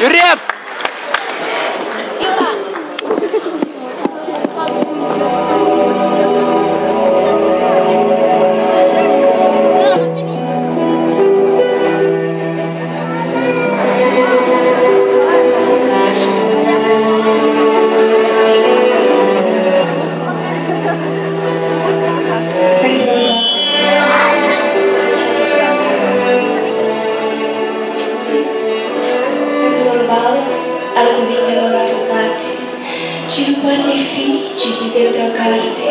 Iureț! Al cuvintelor arogate, ci nu poate fi citit într-o carte.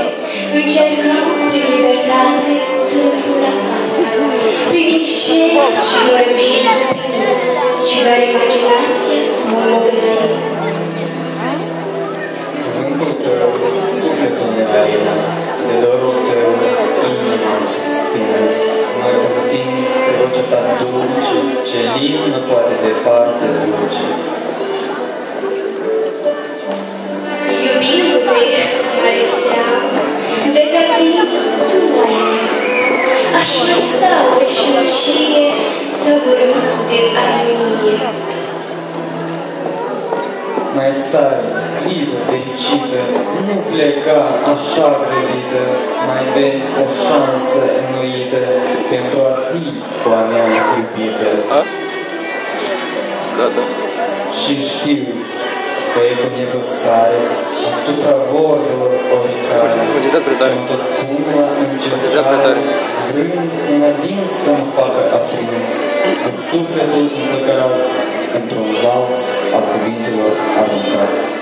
Încercăm prin libertate să răspund la toate, prin ceea ce nu reușim să primim, ci doar imaginație să mă îmbogățim. Cuvântul tău, sufletul meu, de dorul tău, inima suspină. Mă întinzi pe vocea ta dulce, ce limn nu poate departe duce. Iubindu-te, care seamă, de tine tu mai aș mai sta o veșnicie, săburând de armonie. Mai stai, libă, fericită, nu pleca așa grăbită, mai dă o șansă înnoită pentru a fi cu a mea iubită. Da. Și știu că e cu nevăsare asupra vorbilor oricare, și-mi tot pumă încercare, vrând în adins să-mi facă aprins, cu sufletul înflăcărat într-un vals al cuvintelor aruncate.